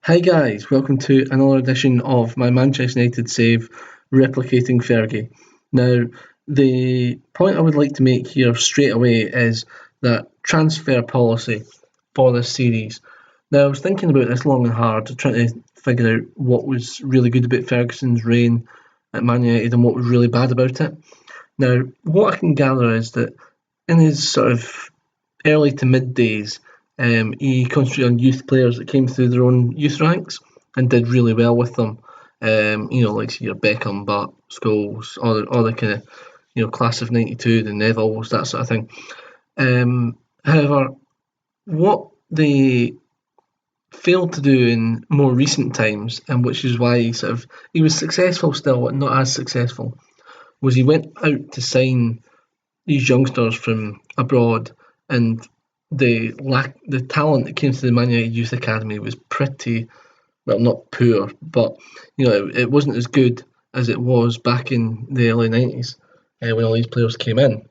Hi guys, welcome to another edition of my Manchester United save replicating Fergie. Now, the point I would like to make here straight away is that transfer policy for this series. Now, I was thinking about this long and hard, trying to figure out what was really good about Ferguson's reign at Man United and what was really bad about it. Now, what I can gather is that in his sort of early to mid days, he concentrated on youth players that came through their own youth ranks and did really well with them. Like your Beckham, Butt, Scholes, all the kind of class of '92, the Nevilles, that sort of thing. However, what they failed to do in more recent times, and which is why he was successful still, but not as successful, was he went out to sign these youngsters from abroad, and the talent that came to the Man United Youth Academy was pretty well, not poor, but it wasn't as good as it was back in the early '90s when all these players came in.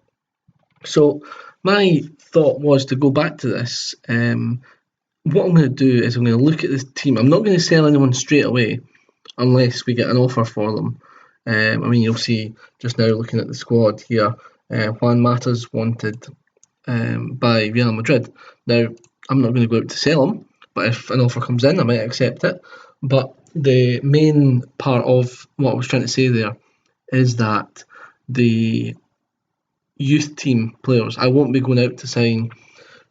So my thought was to go back to this. What I'm going to do is I'm going to look at this team. I'm not going to sell anyone straight away unless we get an offer for them. You'll see just now looking at the squad here, Juan Mata's wanted by Real Madrid. Now, I'm not going to go out to sell him, but if an offer comes in, I might accept it. But the main part of what I was trying to say there is that the youth team players, I won't be going out to sign,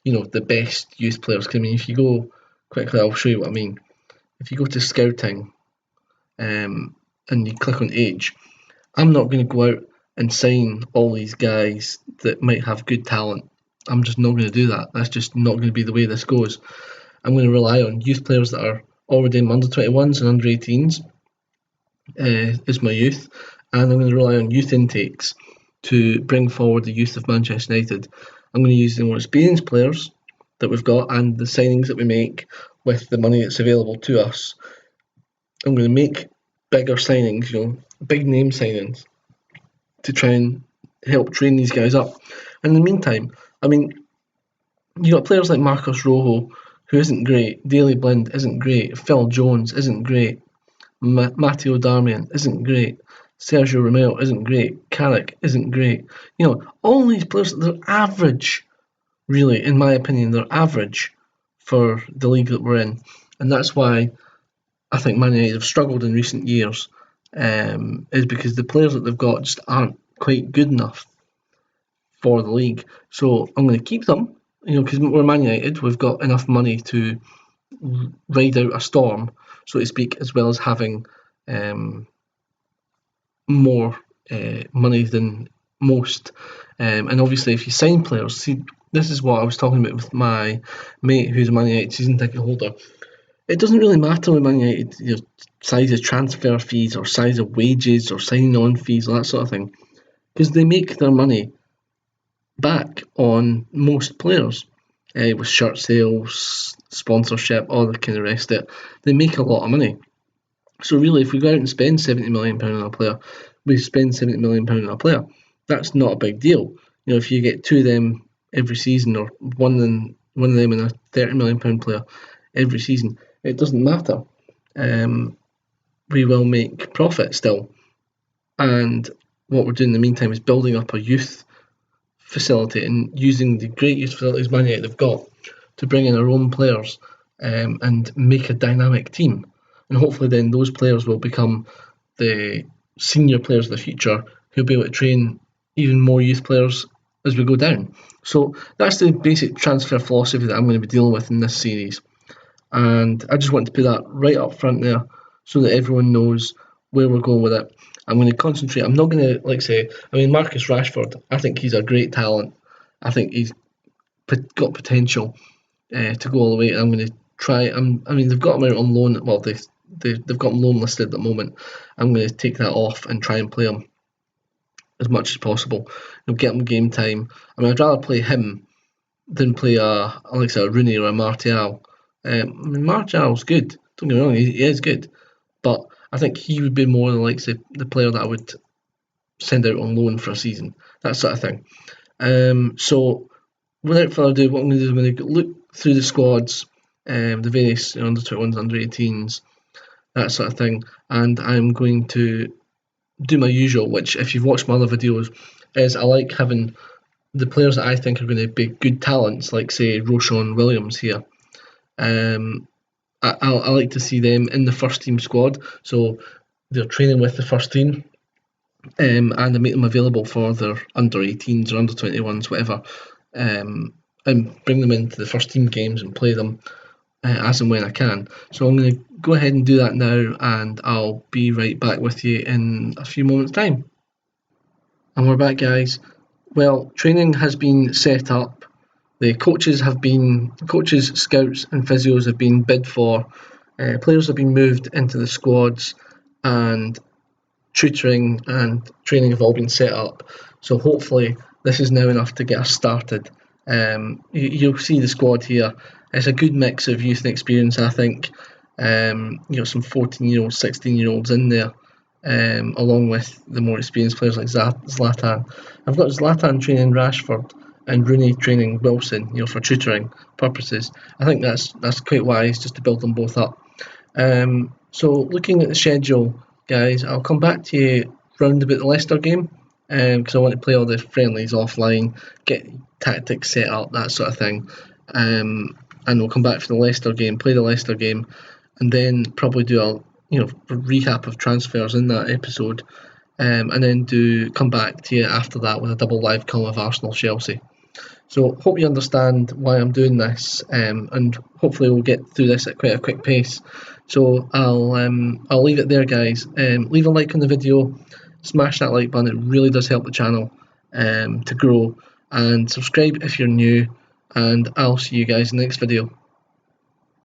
the best youth players. I mean, if you go quickly, I'll show you what I mean. If you go to scouting and you click on age, I'm not going to go out and sign all these guys that might have good talent. I'm just not going to do that. That's just not going to be the way this goes. I'm going to rely on youth players that are already in under 21s and under 18s is my youth, and I'm going to rely on youth intakes to bring forward the youth of Manchester United. I'm going to use the more experienced players that we've got and the signings that we make with the money that's available to us. I'm going to make bigger signings, big name signings, to try and help train these guys up. And in the meantime, you got players like Marcos Rojo, who isn't great, Daley Blind isn't great, Phil Jones isn't great, Matteo Darmian isn't great, Sergio Romero isn't great, Carrick isn't great. All these players, they're average, really, in my opinion, they're average for the league that we're in. And that's why I think Man United have struggled in recent years, is because the players that they've got just aren't quite good enough for the league. So I'm going to keep them, because we're Man United, we've got enough money to ride out a storm, so to speak, as well as having more money than most. And obviously, if you sign players, see, this is what I was talking about with my mate who's a Man United season ticket holder. It doesn't really matter with Man United, size of transfer fees or size of wages or signing on fees or that sort of thing, because they make their money back on most players with shirt sales, sponsorship, all the kind of rest of it. They make a lot of money. So really, if we go out and spend £70 million on a player, we spend £70 million on a player. That's not a big deal. If you get two of them every season, or one of them and a £30 million player every season, it doesn't matter. We will make profit still. And what we're doing in the meantime is building up a youth facility and using the great youth facilities Man United have got to bring in our own players and make a dynamic team. And hopefully then those players will become the senior players of the future who'll be able to train even more youth players as we go down. So that's the basic transfer philosophy that I'm going to be dealing with in this series. And I just want to put that right up front there so that everyone knows where we're going with it. I'm going to concentrate. I'm not going to, Marcus Rashford, I think he's a great talent. I think he's got potential to go all the way. I'm going to try. They've got him out on loan. Well, they've got him loan listed at the moment. I'm going to take that off and try and play him as much as possible. Get him game time. I'd rather play him than play a Rooney or a Martial. Martial's good. Don't get me wrong, he is good, but I think he would be more than the player that I would send out on loan for a season, that sort of thing. So without further ado, what I'm going to do is I'm going to look through the squads the various under 21s, under 18s, that sort of thing. And I'm going to do my usual, which, if you've watched my other videos, is I like having the players that I think are going to be good talents, like say Roshan Williams here. I like to see them in the first team squad, so they're training with the first team, and I make them available for their under 18s or under 21s, whatever, and bring them into the first team games and play them as and when I can. So I'm going to go ahead and do that now, and I'll be right back with you in a few moments' time. And we're back, guys. Well, training has been set up. The coaches, scouts, and physios have been bid for. Players have been moved into the squads, and tutoring and training have all been set up. So hopefully this is now enough to get us started. You'll see the squad here. It's a good mix of youth and experience, I think. Some 14-year-olds, 16-year-olds in there, along with the more experienced players like Zlatan. I've got Zlatan training Rashford and Rooney training Wilson, for tutoring purposes. I think that's quite wise, just to build them both up. So looking at the schedule, guys, I'll come back to you round about the Leicester game, because I want to play all the friendlies offline, get tactics set up, that sort of thing. And we'll come back for the Leicester game, play the Leicester game, and then probably do a recap of transfers in that episode, and then come back to you after that with a double live call of Arsenal Chelsea. So hope you understand why I'm doing this, and hopefully we'll get through this at quite a quick pace. So I'll leave it there, guys. Leave a like on the video, smash that like button. It really does help the channel to grow, and subscribe if you're new. And I'll see you guys in the next video.